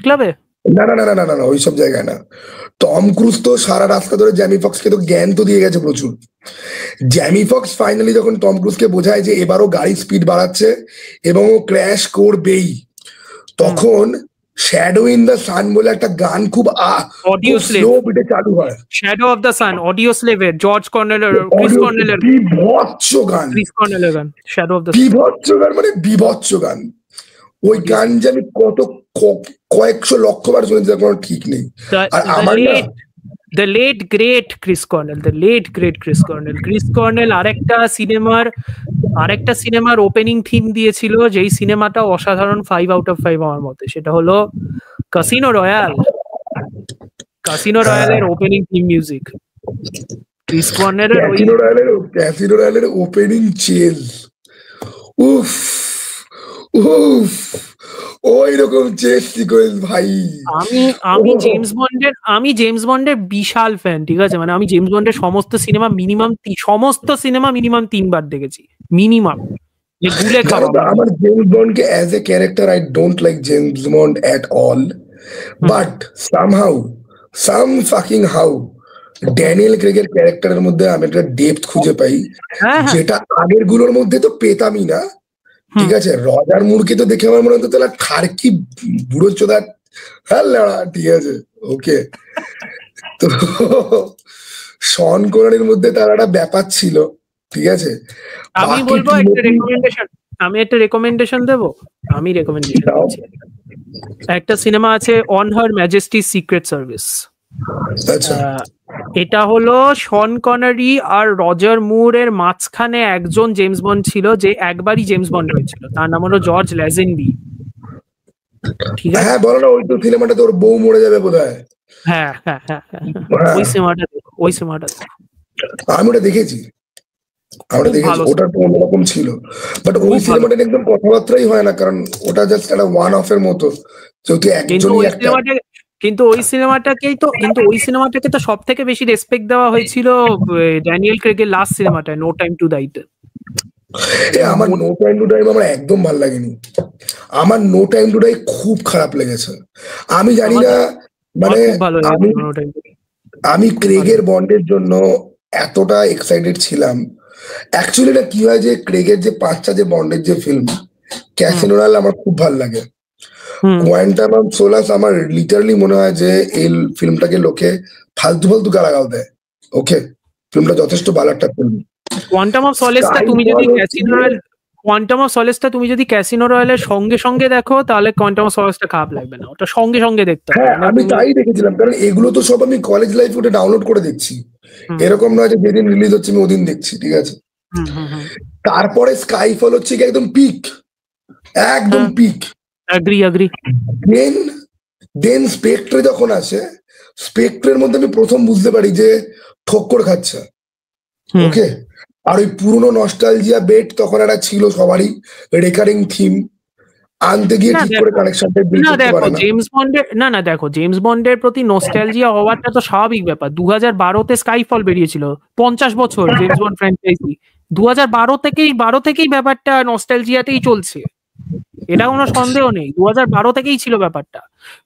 ক্লাবে না না না না না না ওইসব জায়গায় না। টম ক্রুজ তো সারা রাস্তা ধরে জ্যামি ফক্সকে তো জ্ঞান তো দিয়ে গেছে প্রচুর। জ্যামি ফক্স ফাইনালি যখন টম ক্রুজকে বোঝায় যে এবারও গাড়ির স্পিড বাড়াচ্ছে এবং ও ক্র্যাশ করবেই, তখন শ্যাডো ইন দ্য সান বলে একটা গান খুব স্লো বিটে চালু হয়। শ্যাডো অফ দ্য সান, অডিও স্লেভের জর্জ কর্নেলের, ক্রিস কর্নেলের বিভৎস গান, শ্যাডো অফ দ্য বিভৎস গান, মানে বিভৎস গান। ওই গান যে আমি কয়েকশো লক্ষবার শুনেছি, কোনো ঠিক নেই। আর আমার the late great Chris Cornell আরেকটা সিনেমার ওপেনিং থিম দিয়েছিল, যেই সিনেমাটা অসাধারণ 5 আউট অফ 5 আমার মতে। সেটা হলো ক্যাসিনো রয়্যালের ওপেনিং থিম মিউজিক। ক্রিস কর্নেলের ক্যাসিনো রয়্যালের ওপেনিং চেল, উফ ওই রকম চেস সিকোয়েন্স ভাই। আমি জেমস বন্ডের বিশাল ফ্যান, ঠিক আছে? মানে আমি জেমস বন্ডের সমস্ত সিনেমা মিনিমাম 3বার দেখেছি মিনিমাম। আমার জেমস বন্ডকে as a character I don't like James Bond at all, but some fucking how Daniel ক্রেগের ক্যারেক্টারের মধ্যে আমি একটা ডেপথ খুঁজে পাই, যেটা আগের গুলোর মধ্যে তো পেতামই না। ঠিক আছে, রজার মুরকে তো দেখে আমার মনে হতো তাহলে খারকি বুড়ো চোদা, হ্যাঁ লড়া, ঠিক আছে ওকে। তো শন কোনারির মধ্যে তার একটা ব্যাপার ছিল, ঠিক আছে। আমি বলবো একটা রেকমেন্ডেশন দেবো। একটা সিনেমা আছে অন হার ম্যাজেস্টিস সিক্রেট সার্ভিস। এটা হলো শন কনারি আর রজার মুরের মাঝখানে একজন জেমস বন্ড ছিল, যে একবারই জেমস বন্ড হয়েছিল, তার নাম হলো জর্জ ল্যাজেনবি। ঠিক আছে, হ্যাঁ বলো না, ওই তো সিনেমাটা তোর বউ মরে যাবে বোধহয়। হ্যাঁ ওই সিনেমাটা আমি ওটা দেখেছি, ওটা তো অন্যরকম ছিল। বাট ওই সিনেমাটা একদম কথাবার্তাই হয় না, কারণ ওটা জাস্ট একটা ওয়ান অফ এর মতো। কিন্তু ওই সিনেমাটাকে তো সব থেকে বেশি রেসপেক্ট দেওয়া হয়েছিল ড্যানিয়েল ক্রেগের লাস্ট সিনেমাটা নো টাইম টু ডাইতে। আমার নো টাইম টু ডাই আমার একদম ভালো লাগেনি, আমার নো টাইম টু ডাই খুব খারাপ লেগেছে। আমি জানি না, মানে আমি ক্রেগের বন্ডের জন্য এতটা এক্সাইটেড ছিলাম। অ্যাকচুয়ালি এটা কি হয় যে ক্রেগের যে 5টা যে বন্ডের যে ফিল্ম, ক্যাসিনো রয়্যাল আমার খুব ভালো লাগে, কোয়ান্টাম অফ সোলাস আমার লিটারালি মনে হয় যে এই ফিল্মটাকে লোকে ফালতু গালাগাল দেয়। ওকে, ফিল্মটা যথেষ্ট ভালো একটা ফিল্ম। কোয়ান্টাম অফ সলেসটা তুমি যদি ক্যাসিনো রয়্যালের সঙ্গে দেখো, তাহলে কোয়ান্টাম অফ সলেসটা খারাপ লাগবে না, ওটা সঙ্গে দেখতে হবে। হ্যাঁ আমি তাই দেখেছিলাম, কারণ এগুলো তো সব আমি কলেজ লাইফে ওটা ডাউনলোড করে দেখছি, এরকম নয় যে যেদিন রিলিজ হচ্ছে আমি ওদিন দেখছি, ঠিক আছে। তারপরে স্কাইফল হচ্ছে কি একদম পিক, এগ্রি। দেন স্পেক্ট্রে যখন আসে, স্পেক্ট্রের মধ্যে আমি প্রথম বুঝতে পারি যে ঠক্কর খাচ্ছে। ওকে, আর ওই পুরনো নস্টালজিয়া বেট তখন একটা ছিল সবারই রেকারিং থিম, আনতে গিয়ে ঠিক করে কানেকশনটা বিল্ড করতে পারে না। দেখো জেমস বন্ডের প্রতি নস্টালজিয়া হওয়াটা তো স্বাভাবিক ব্যাপার। 2012-তে স্কাইফল বেরিয়েছিল, 50 বছর জেমস বন্ড ফ্র্যাঞ্চাইজি। 2012 থেকেই ব্যাপারটা নস্টালজিয়াতেই চলছে, এটা কোনো সন্দেহ নেই। 2012 থেকেই ছিল ব্যাপারটা।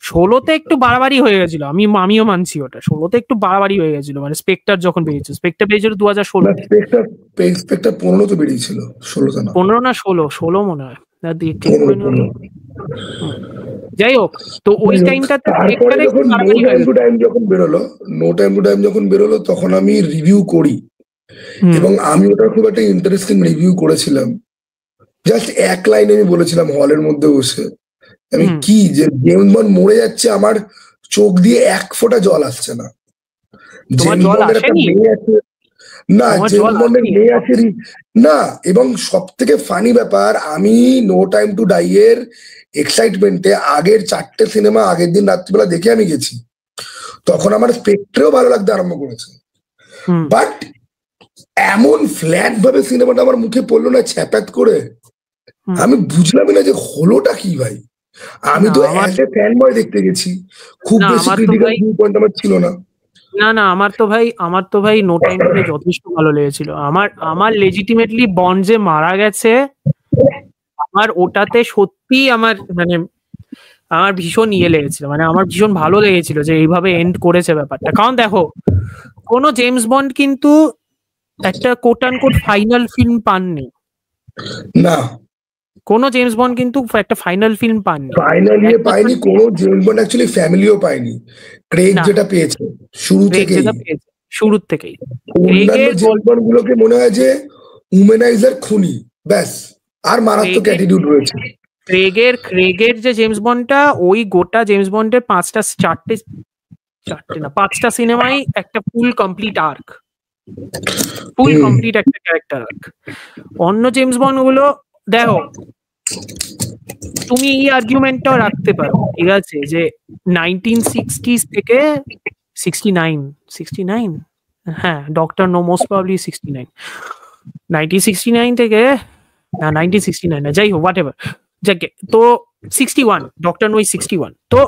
16-তে একটু বাড়াবাড়ি হয়ে গেছিল, আমিও মানছি ওটা। 16-তে একটু বাড়াবাড়ি হয়ে গেছিল, মানে স্পেক্টার যখন বেরিয়েছিল, 2016-তে। স্পেক্টার 15 তো বেরিয়েছিল, 16 না 15 না 16 মনে হয়। যাই হোক, তো ওই টাইমটাতে নো টাইম টু টাইম যখন বেরোলো তখন আমি রিভিউ করি, এবং আমি ওটা খুব একটা ইন্টারেস্টিং রিভিউ করেছিলাম জাস্ট এক লাইনে আমি বলেছিলাম হলের মধ্যে বসে, আমি কি যে জেমস বন্ড মরে যাচ্ছে, আমার চোখ দিয়ে এক ফোঁটা জল আসছে না। জেমস বন্ডের একটা মেয়ে আছে না, জেমস বন্ডের মেয়ে আছে না, এবং সব থেকে ফানি ব্যাপার, আমি নো টাইম টু ডাই এর এক্সাইটমেন্টে আগের 4টে সিনেমা আগের দিন রাত্রিবেলা দেখে আমি গেছি, তখন আমার স্পেক্ট্রেও ভালো লাগতে আরম্ভ করেছে। বাট এমন ফ্ল্যাট ভাবে সিনেমাটা আমার মুখে পড়লো না ছ্যাপাত করে, আমি বুঝলামই না যে হলোটা কি ভাই। আমি তো অ্যাজ এ ফ্যান বয় দেখতে গেছি, খুব বেশি ক্রিটিক্যাল ভিউ পয়েন্ট আমার ছিল না। না আমার তো ভাই নো টাইম টুডে যথেষ্ট ভালো লেগেছিল। আমার লেজিটিমেটলি বন্ড যে মারা গেছে, আমার ওটাতে সত্যি আমার ভীষণ লেগেছিল, মানে আমার ভীষণ ভালো লেগেছিল যে এইভাবে এন্ড করেছে ব্যাপারটা। কারণ দেখো, কোনো জেমস বন্ড কিন্তু একটা quote and quote final film পাননি না, কোনো জেমস বন্ড কিন্তু একটা ফাইনাল ফিল্ম পাননি, পায়নি কোনো জেমস বন্ড, অ্যাকচুয়ালি ফ্যামিলিও পায়নি। ক্রেগ যেটা পেয়েছে শুরু থেকেই অন্যান্য জেমস বন্ড গুলোকে মনে হয় যে উমেনাইজার খুনি, ব্যাস, আর মারাত্মক অ্যাটিটিউড রয়েছে। ক্রেগের যে জেমস বন্ডটা, ওই গোটা জেমস বন্ডের 5টা সিনেমাই একটা ফুল কমপ্লিট একটা ক্যারেক্টার আর্ক। অন্য জেমস বন্ড গুলো দেখো, তুমি এই আর্গুমেন্টটাও রাখতে পারো, ঠিক আছে, যে 1960s থেকে 69, হ্যাঁ, ডক্টর নো মোস্ট প্রবাবলি 69, 1969 থেকে 1969 না, যাই হোক, হোয়াট এভার, যাকে, তো 61, ডক্টর নো 61, তো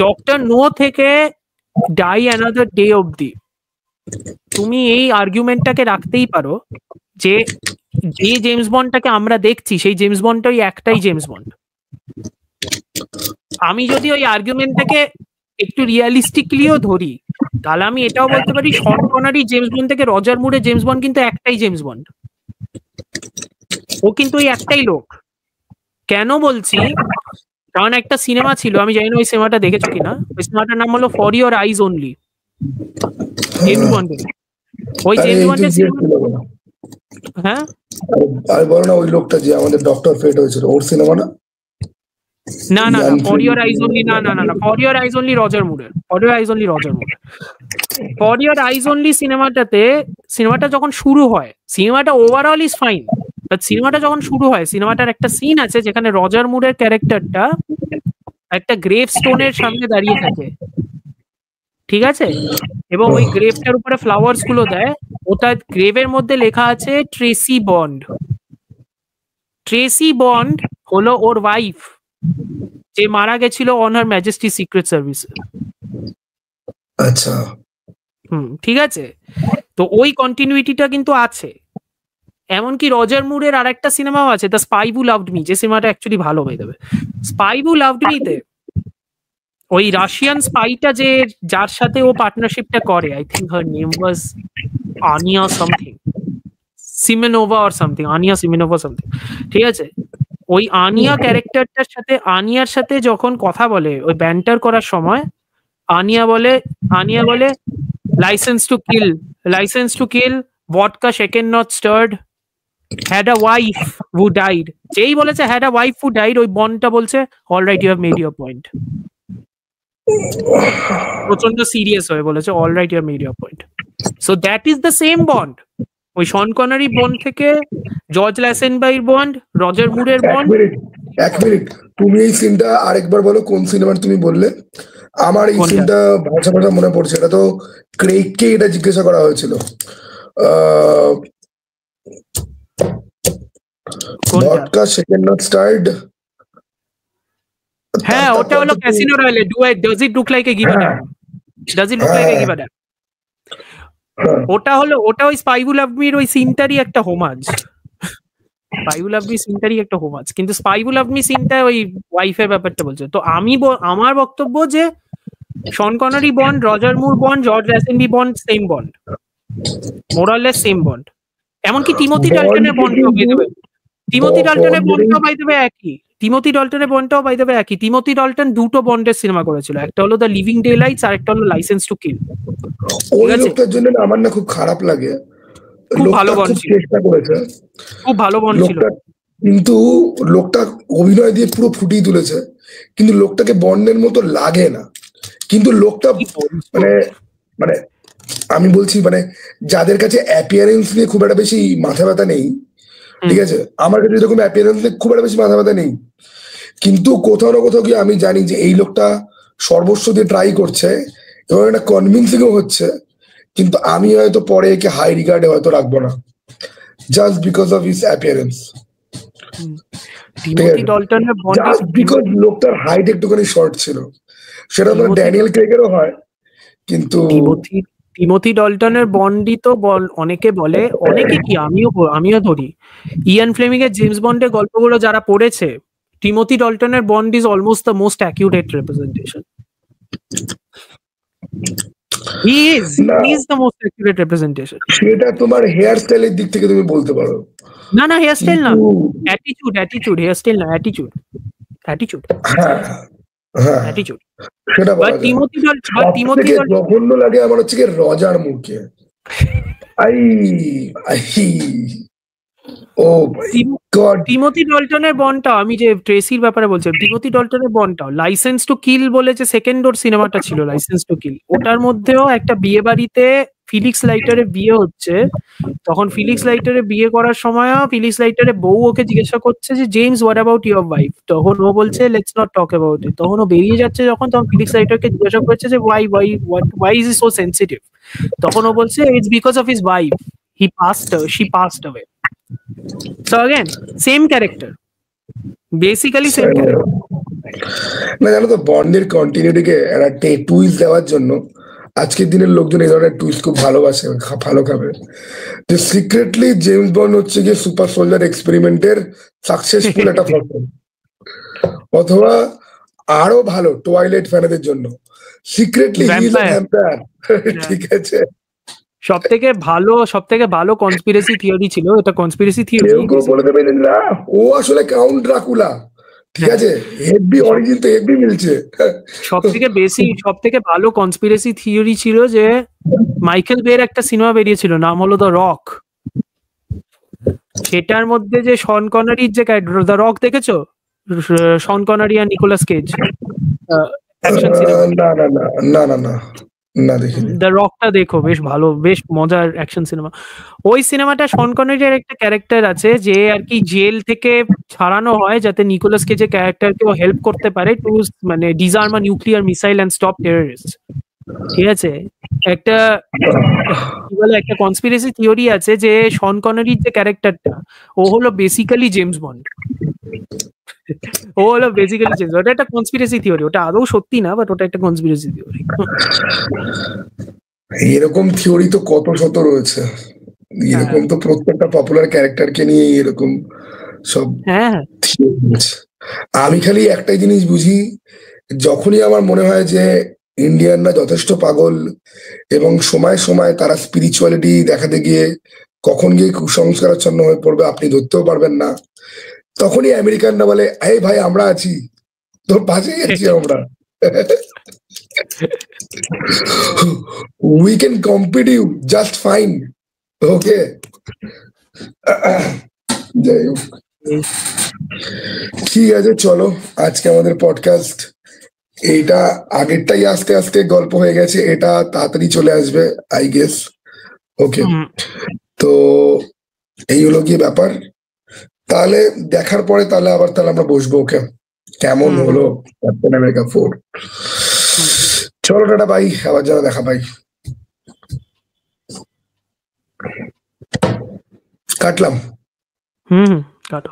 ডক্টর নো থেকে ডাই অ্যানাদার ডে অবধি তুমি এই আর্গুমেন্টটাকে রাখতেই পারো যে যে জেমস বন্ডটাকে আমরা দেখছি সেই জেমস বন্ডটা ওই একটাই জেমস বন্ড। আমি যদি ওই আর্গুমেন্টটাকে একটু রিয়ালিস্টিকলিও ধরি, তাহলে আমি এটাও বলতে পারি শন কনারি জেমস বন্ড থেকে রজার মুরের জেমস বন্ড কিন্তু একটাই জেমস বন্ড, ও কিন্তু ওই একটাই লোক। কেন বলছি? কারণ একটা সিনেমা ছিল, আমি জানি না ওই সিনেমাটা দেখেছো কিনা, ওই সিনেমাটার নাম হলো for Your Eyes only, James বন্ডের। ওই জেমস বন্ডের সিনেমা, হ্যাঁ, আমি বলো না ওই লোকটা যে আমাদের ডক্টর ফেট হয়েছিল, ওর সিনেমা না? না ফর ইওর আইজ অনলি, না For Your Eyes Only Roger মুরের, ফর ইওর আইজ অনলি সিনেমাটা যখন শুরু হয়, সিনেমাটা ওভারঅল ইজ ফাইন, বাট সিনেমাটা যখন শুরু হয়, সিনেমাটার একটা সিন আছে যেখানে রজার মুরের ক্যারেক্টারটা একটা গ্রেভ স্টোনের সামনে দাঁড়িয়ে থাকে, ঠিক আছে, এবং ওই গ্রেভটার উপরে ফ্লাওয়ার্স গুলো দেয়, ওটা গ্রেভের মধ্যে লেখা আছে ট্রেসি বন্ড হলো ওর ওয়াইফ, যে মারা গেছিল on her majesty secret service. আচ্ছা, ঠিক আছে, তো ওই কন্টিনিউইটিটা কিন্তু আছে। এমনকি রজার মুরের আর একটা সিনেমাও আছে, the spy who loved me, যে সিনেমাটা অ্যাকচুয়ালি ভালো হয়ে যাবে। স্পাই হু লাভড মিতে ওই রাশিয়ান স্পাইটা যার সাথে ও পার্টনারশিপটা করে, I think her name was আনিয়া সামথিং, সিমেনোভা অর সামথিং, আনিয়া সিমেনোভা সামথিং, ঠিক আছে, ওই আনিয়ার সাথে যখন কথা বলে ওই ব্যান্টার করার সময়, আনিয়া বলে licence to kill vodka shaken not stirred, had a wife who died, যেই বলেছে had a wife who died, ওই বন্ডটা বলছে all right you have made your point, প্রচন্ড সিরিয়াস হয়ে বলেছে all right you have made your point. So that is the same bond, ওই শন কনারি বন্ড থেকে জর্জ ল্যাসেনবার্গের বন্ড, রজার মুরের বন্ড। এক মিনিট, তুমি এই সিনটা আরেকবার বলো, কোন সিনেমার তুমি বললে? আমার এই সিনটা ভাষা মনে পড়ছে, এটা তো ক্রেগকে এটা জিজ্ঞাসা করা হয়েছিল, ভডকা shaken not stirred, হ্যাঁ, ওটা হলো casino রয়্যালে, does it look like a give a damn, ওটা ওই স্পাই হু লাভড মির ওই সিনটারই একটা হোমাজ, কিন্তু স্পাই হু লাভড মি সিনটা ওই ওয়াইফের ব্যাপারটা বলছে। তো আমার বক্তব্য যে Sean Connery Bond, Roger Moore Bond, George Lazenby Bond, same Bond, Morales same Bond. এমনকি টিমোথি ডাল্টনের বন্ডটাও বাই দ্য ওয়ে, টিমোথি ডাল্টনের বন্ডটাও বাই দ্য ওয়ে একই। টিমোথি ডাল্টন দুটো বন্ডের সিনেমা করেছিল, একটা হলো দ্য লিভিং ডে লাইটস আর একটা হলো লাইসেন্স টু কিল। ওই লোকটার জন্য আমার না খুব খারাপ লাগে, খুব ভালো বন্ড ছিল, চেষ্টা করেছে, খুব ভালো বন্ড ছিল, কিন্তু লোকটা অভিনয় দিয়ে পুরো ফুটিয়ে তুলেছে, কিন্তু লোকটাকে বন্ডের মতো লাগে না। কিন্তু লোকটা মানে মানে আমি বলছি মানে যাদের কাছে অ্যাপিয়ারেন্স নিয়ে খুব একটা বেশি মাথা ব্যথা নেই, ঠিক আছে, আমার কাছে এরকম অ্যাপিয়ারেন্স নিয়ে খুব একটা বেশি মাথা ব্যথা নেই, কিন্তু কোথাও না কোথাও গিয়ে আমি জানি যে এই লোকটা সর্বস্ব দিয়ে ট্রাই করছে এবং এটা কনভিন্সিংও হচ্ছে, কিন্তু আমি হয়তো পরে একে হাই রিগার্ডে হয়তো রাখবো না, just because of his appearance. Timothy ডলটনের বন্ড, জাস্ট বিকজ লোকটার হাইট একটুখানি শর্ট ছিল, সেটা তো ড্যানিয়েল ক্রেগেরও হয়, কিন্তু টিমোথি ডলটনের বন্ডই তো অনেকে বলে, অনেকে কি আমিও ধরি, ইয়ান ফ্লেমিং এর জেমস বন্ডের গল্পগুলো যারা পড়েছে, টিমোথি ডলটনের Bond is almost the most accurate representation. He is the most accurate representation. সেটা তোমার হেয়ার স্টাইলের দিক থেকে তুমি বলতে পারো। না হেয়ার স্টাইল না, অ্যাটিটিউড, হেয়ার স্টাইল না, অ্যাটিটিউড। হ্যাঁ অ্যাটিটিউড। সেটা বলা যায়। টিমোথি জঘন্য লাগে আমার হচ্ছে কি রজার মুরকে, টিমোথি ডলটনের বন্ডটা, আমি যে ট্রেসির ব্যাপারে বলছি, টিমোথি ডলটনের বন্ডটা লাইসেন্স টু কিল বলে যে সেকেন্ড ওর সিনেমাটা ছিল, লাইসেন্স টু কিল, ওটার মধ্যেও একটা বিয়ে বাড়িতে ফিলিক্স লাইটারের বিয়ে হচ্ছে, তখন ফিলিক্স লাইটারের বিয়ে করার সময় ফিলিক্স লাইটারের বউ ওকে জিজ্ঞাসা করছে যে James what about your wife, তখন ও বলছে let's not talk about it, তখন ও বেরিয়ে যাচ্ছে তখন ফিলিক্স লাইটারকে জিজ্ঞাসা করছে যে why is he so sensitive, তখন ও বলছে it's because of his wife, she passed away. So again, same character, basically same character. না জানো তো, বন্ডের কন্টিনিউটিকে একটা টুইস্ট দেওয়ার জন্য আজকের দিনের লোকজন এই ধরনের টুইস্ট খুব ভালোবাসে, ভালো খাবে, যে সিক্রেটলি জেমস বন্ড হচ্ছে গিয়ে সুপার সোলজার এক্সপেরিমেন্টের সাকসেসফুল একটা ফটো, অথবা আরো ভালো টুয়াইলাইট ফ্যানদের জন্য secretly he is a vampire, ঠিক আছে। সবথেকে ভালো কনস্পিরেসি থিওরি ছিল এটা, কনস্পিরেসি থিওরি কেউ বলে দেবে না ও আসলে কাউন্ট ড্রাকুলা, ঠিক আছে, হেভি অরিজিন তো হেভি মিলছে। সবথেকে ভালো কনস্পিরেসি থিওরি ছিল যে মাইকেল বের একটা সিনেমা বেরিয়েছিল, নাম হলো দ্য রক, সেটার মধ্যে যে শন কনারির যে ক্যারেক্টার, দ্য রক দেখেছো? শন কনারি আর নিকোলাস কেজ অ্যাকশন সিনেমা। না দেখিনি। দ্য রকটা দেখো, বেশ ভালো, বেশ মজার অ্যাকশন সিনেমা। ওই সিনেমাটা শন কনারির একটা ক্যারেক্টার আছে যে আর কি জেল থেকে ছাড়ানো হয় যাতে নিকোলাস কেজের ক্যারেক্টারকেও হেল্প করতে পারে টু মানে ডিসআর্ম আ nuclear missile and stop terrorist, ঠিক আছে। একটা কি বলে, একটা কনস্পিরেসি থিওরি আছে যে শন কনারির যে ক্যারেক্টারটা ও হলো বেসিক্যালি জেমস বন্ড, ওটা একটা কনস্পিরেসি থিওরি, ওটা আদৌ সত্যি না, বাট ওটা একটা কনস্পিরেসি থিওরি। এরকম থিওরি তো কত শত রয়েছে, এরকম তো প্রত্যেকটা পপুলার ক্যারেক্টারকে নিয়ে এরকম সব। আমি খালি একটাই জিনিস বুঝি, যখনই আমার মনে হয় যে ইন্ডিয়ানরা যথেষ্ট পাগল এবং সময় সময় তারা স্পিরিচুয়ালিটি দেখাতে গিয়ে কখন গিয়ে কুসংস্কারাচ্ছন্ন হয়ে পড়বে আপনি ধরতেও পারবেন না, তখনই আমেরিকানরা বলে এই ভাই আমরা আছি, তোর পাশেই আছি আমরা, we can compete you just fine, okay? যাই হোক, ঠিক আছে, চলো আজকে আমাদের পডকাস্ট এইটা আগেরটাই আস্তে আস্তে গল্প হয়ে গেছে, এটা তাড়াতাড়ি চলে আসবে আই গেস, ওকে। তো এই হলো কি ব্যাপার, তাহলে দেখার পরে তাহলে আমরা বসবো, ওকে, কেমন হলো ক্যাপ্টেন আমেরিকা 4। চলো টাটা, বাই, আবার যেন দেখা পাই, কাটলাম। কাটো।